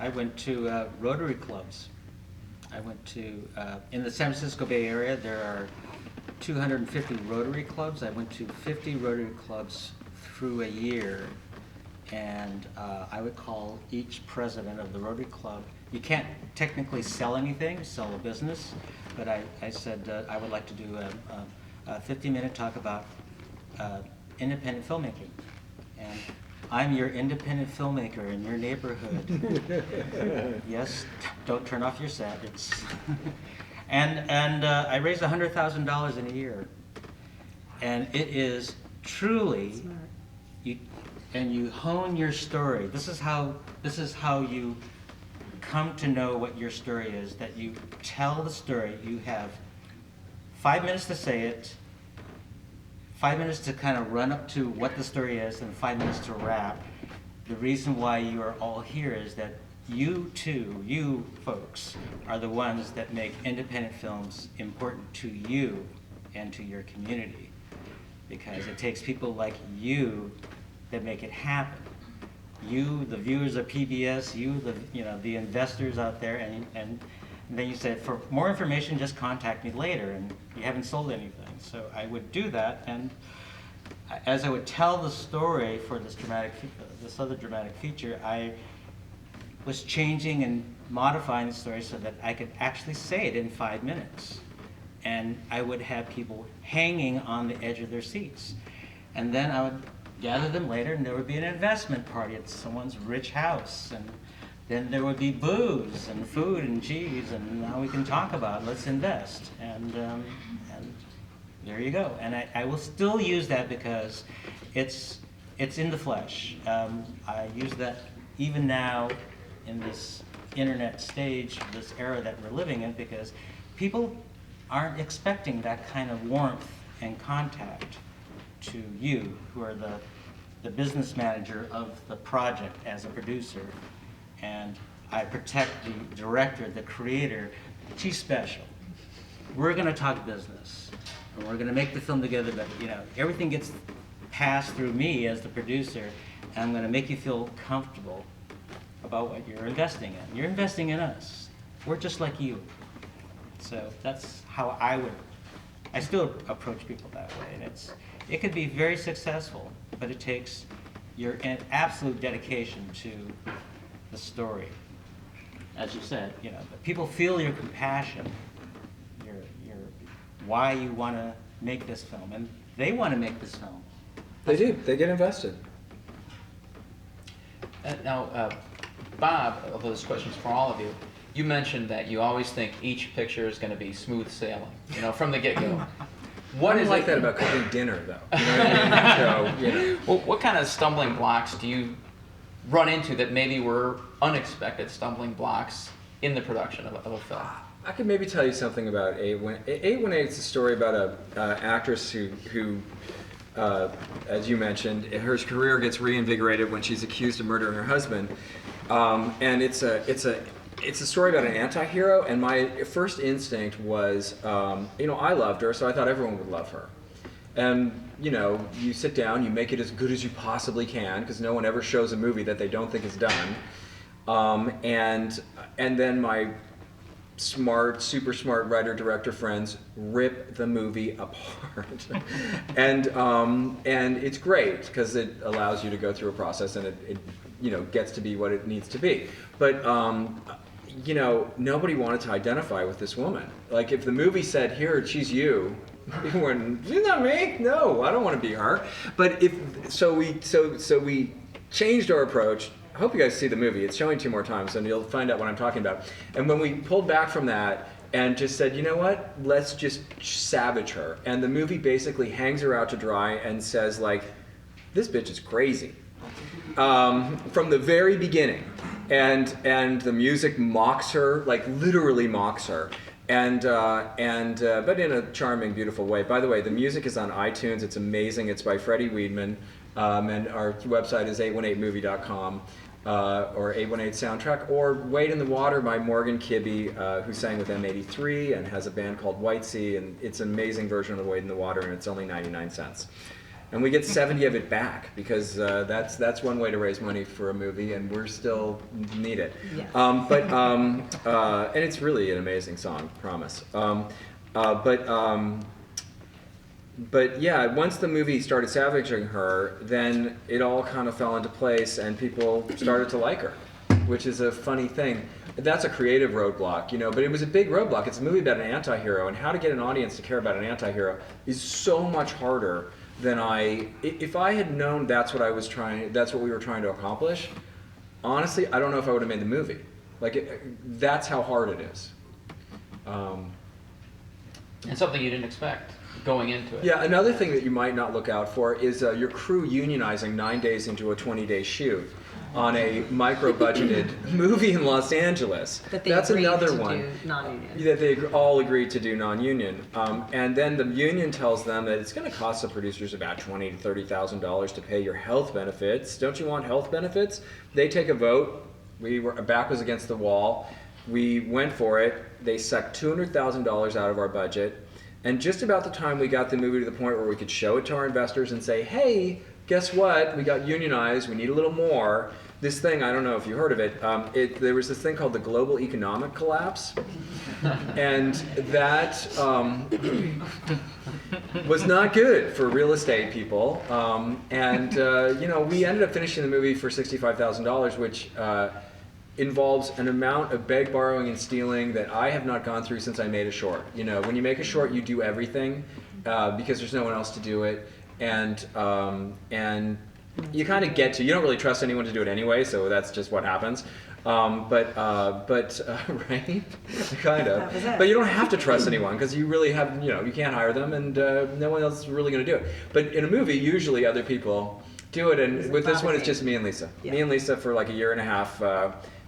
I went to Rotary clubs. I went to, in the San Francisco Bay Area, there are 250 Rotary clubs. I went to 50 Rotary clubs through a year, and I would call each president of the Rotary Club. You can't technically sell anything, sell a business, but I said I would like to do a 50-minute talk about independent filmmaking. And I'm your independent filmmaker in your neighborhood. Yes, don't turn off your set. It's and I raised $100,000 in a year, and it is truly you hone your story. This is how you come to know what your story is. That you tell the story. You have 5 minutes to say it, 5 minutes to kind of run up to what the story is, and 5 minutes to wrap. The reason why you are all here is that you folks, are the ones that make independent films important to you and to your community. Because it takes people like you that make it happen. You, the viewers of PBS, you, the investors out there, and then you said, for more information, just contact me later, and you haven't sold anything. So I would do that, and as I would tell the story for this other dramatic feature, I was changing and modifying the story so that I could actually say it in 5 minutes. And I would have people hanging on the edge of their seats. And then I would gather them later, and there would be an investment party at someone's rich house. And then there would be booze and food and cheese, and now we can talk about, let's invest. And there you go. And I will still use that because it's in the flesh. I use that even now in this internet stage, this era that we're living in, because people aren't expecting that kind of warmth and contact to you, who are the business manager of the project as a producer. And I protect the director, the creator. She's special. We're going to talk business, and we're going to make the film together, but everything gets passed through me as the producer, and I'm going to make you feel comfortable about what you're investing in. You're investing in us. We're just like you. So that's how I still approach people that way. And it could be very successful, but it takes your absolute dedication to the story. As you said, people feel your compassion, your why you want to make this film, and they want to make this film. They do. They get invested. Now, Bob, although this question's for all of you, you mentioned that you always think each picture is going to be smooth sailing, from the get-go. What is like that about cooking dinner, though? You know what I mean? So, Well, what kind of stumbling blocks do you run into that maybe were unexpected stumbling blocks in the production of a film? I could maybe tell you something about 818. It's a story about an actress who as you mentioned, her career gets reinvigorated when she's accused of murdering her husband, and it's a story about an anti-hero. And my first instinct was, I loved her, so I thought everyone would love her. And you sit down, you make it as good as you possibly can, because no one ever shows a movie that they don't think is done. And then my super smart writer-director friends rip the movie apart. and it's great because it allows you to go through a process, and it gets to be what it needs to be. But nobody wanted to identify with this woman. Like, if the movie said, "Here, she's you," people went, "She's not me. No, I don't want to be her." But so we changed our approach. I hope you guys see the movie. It's showing 2 more times, and you'll find out what I'm talking about. And when we pulled back from that and just said, you know what, let's just savage her. And the movie basically hangs her out to dry and says, like, this bitch is crazy. From the very beginning. And the music mocks her, like literally mocks her. But in a charming, beautiful way. By the way, the music is on iTunes. It's amazing. It's by Freddie Weidman. And our website is 818movie.com. Or 818 Soundtrack, or Wade in the Water by Morgan Kibbe, who sang with M83 and has a band called White Sea, and it's an amazing version of the Wade in the Water, and it's only 99 cents. and we get 70 of it back because that's one way to raise money for a movie, and we're still need it. Yes. And it's really an amazing song, promise. But yeah, once the movie started savaging her, then it all kind of fell into place, and people started to like her, which is a funny thing. That's a creative roadblock, you know, but it was a big roadblock. It's a movie about an anti-hero, and how to get an audience to care about an anti-hero is so much harder than if I had known that's what we were trying to accomplish, honestly, I don't know if I would have made the movie. That's how hard it is. And something you didn't expect going into it. Yeah, another thing that you might not look out for is your crew unionizing 9 days into a 20-day shoot on a micro-budgeted movie in Los Angeles. That's another one. Do non-union. That they all agreed to do non-union, and then the union tells them that it's going to cost the producers about $20,000 to $30,000 to pay your health benefits. Don't you want health benefits? They take a vote. Our back was against the wall. We went for it. They sucked $200,000 out of our budget, and just about the time we got the movie to the point where we could show it to our investors and say, hey, guess what? We got unionized. We need a little more. This thing, I don't know if you heard of it, there was this thing called the global economic collapse, and that was not good for real estate people. We ended up finishing the movie for $65,000, which involves an amount of beg, borrowing, and stealing that I have not gone through since I made a short. You know, when you make a short, you do everything because there's no one else to do it, and you kind of you don't really trust anyone to do it anyway, so that's just what happens. Right? Kind of. That was it. But you don't have to trust anyone because you really have, you can't hire them, and no one else is really going to do it. But in a movie, usually other people do it, and with this one, it's just me and Lisa. Yeah. Me and Lisa for like a year and a half.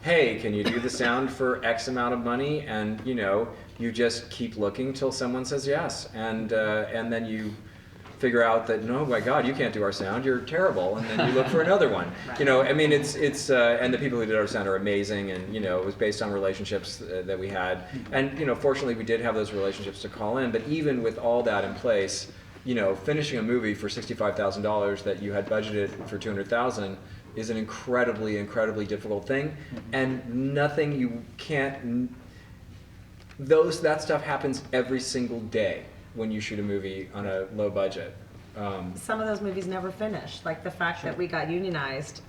Hey, can you do the sound for X amount of money? And you just keep looking till someone says yes, and then you figure out that, no, my God, you can't do our sound, you're terrible, and then you look for another one. Right. I mean, it's and the people who did our sound are amazing, and it was based on relationships that we had, and fortunately we did have those relationships to call in. But even with all that in place, finishing a movie for $65,000 that you had budgeted for $200,000 is an incredibly, incredibly difficult thing, and nothing you can't. That stuff happens every single day when you shoot a movie on a low budget. Some of those movies never finished. Like the fact that we got unionized,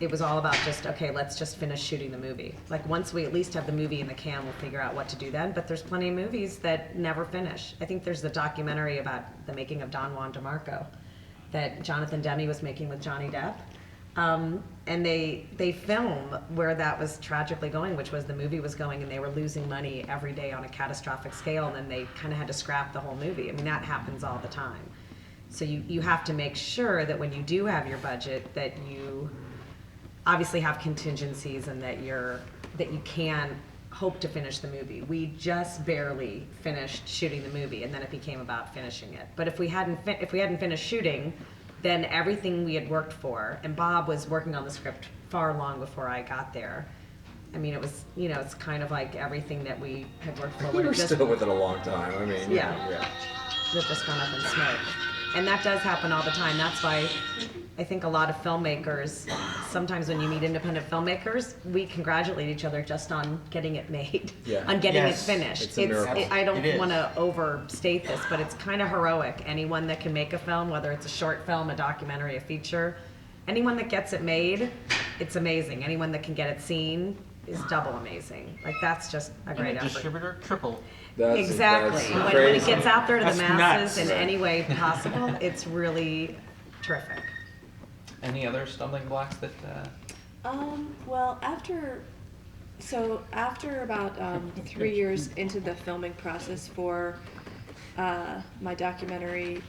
it was all about just, okay, let's just finish shooting the movie. Like once we at least have the movie in the can, we'll figure out what to do then. But there's plenty of movies that never finish. I think there's the documentary about the making of Don Juan DeMarco that Jonathan Demme was making with Johnny Depp. And they film where that was tragically going, which was the movie was going and they were losing money every day on a catastrophic scale, and then they kind of had to scrap the whole movie. I mean, that happens all the time. So you have to make sure that when you do have your budget, that you obviously have contingencies and that you can hope to finish the movie. We just barely finished shooting the movie, and then it became about finishing it. But if we hadn't finished shooting, then everything we had worked for, and Bob was working on the script far long before I got there. I mean, it was, it's kind of like everything that we had worked for. We were still with it a long time. I mean, yeah. They've just gone up in smoke. And that does happen all the time. That's why I think a lot of filmmakers, sometimes when you meet independent filmmakers, we congratulate each other just on getting it made, on getting it finished. It's a miracle. I don't want to overstate this, but it's kind of heroic. Anyone that can make a film, whether it's a short film, a documentary, a feature, anyone that gets it made, it's amazing. Anyone that can get it seen is double amazing. Like that's just a great effort. Distributor, triple. Exactly. That's When it gets out there to the That's masses nuts. in any way possible, it's really terrific. Any other stumbling blocks that? Well, after about 3 years into the filming process for my documentary,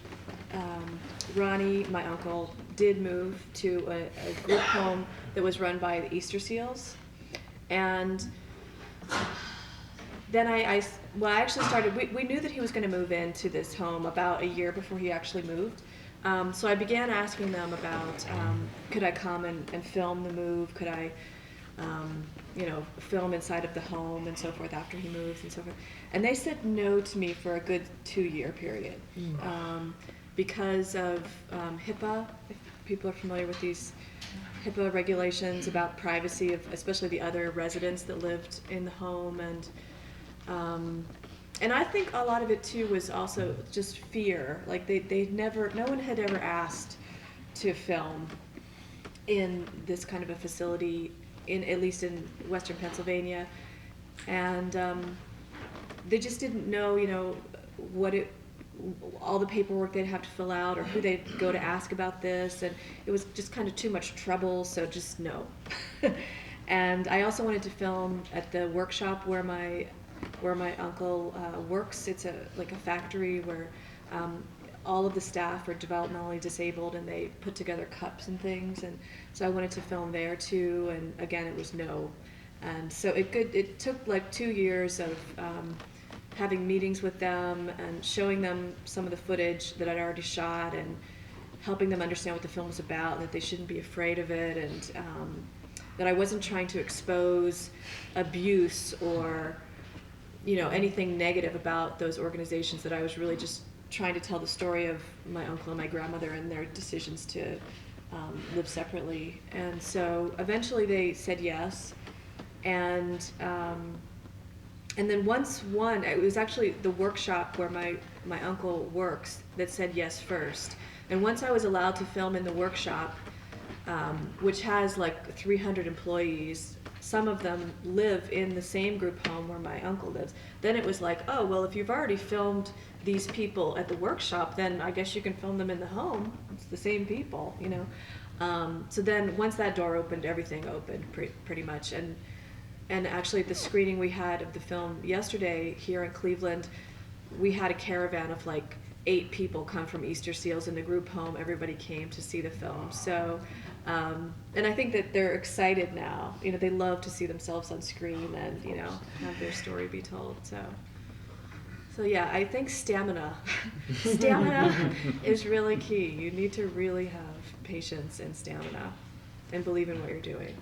Ronnie, my uncle, did move to a group home that was run by the Easter Seals, and then I actually started. We knew that he was going to move into this home about a year before he actually moved. So I began asking them about, could I come and film the move? Could I, film inside of the home and so forth after he moves and so forth? And they said no to me for a good 2-year period. because of HIPAA, if people are familiar with these HIPAA regulations about privacy of especially the other residents that lived in the home, and I think a lot of it too was also just fear. Like no one had ever asked to film in this kind of a facility, at least in Western Pennsylvania, and they just didn't know, all the paperwork they'd have to fill out or who they'd go to ask about this, and it was just kind of too much trouble, so just no. And I also wanted to film at the workshop where my uncle works. It's like a factory where all of the staff are developmentally disabled, and they put together cups and things, and so I wanted to film there too, and again it was no. And so it took like 2 years of having meetings with them and showing them some of the footage that I'd already shot and helping them understand what the film was about, and that they shouldn't be afraid of it, and that I wasn't trying to expose abuse or anything negative about those organizations, that I was really just trying to tell the story of my uncle and my grandmother and their decisions to live separately. And so eventually they said yes, and then once it was actually the workshop where my uncle works that said yes first. And once I was allowed to film in the workshop, which has like 300 employees, some of them live in the same group home where my uncle lives, then it was like, oh, well, if you've already filmed these people at the workshop, then I guess you can film them in the home. It's the same people, So then once that door opened, everything opened pretty much. And actually, at the screening we had of the film yesterday here in Cleveland, we had a caravan of like 8 people come from Easter Seals in the group home. Everybody came to see the film. So, and I think that they're excited now. They love to see themselves on screen and, have their story be told. So yeah, I think stamina is really key. You need to really have patience and stamina and believe in what you're doing.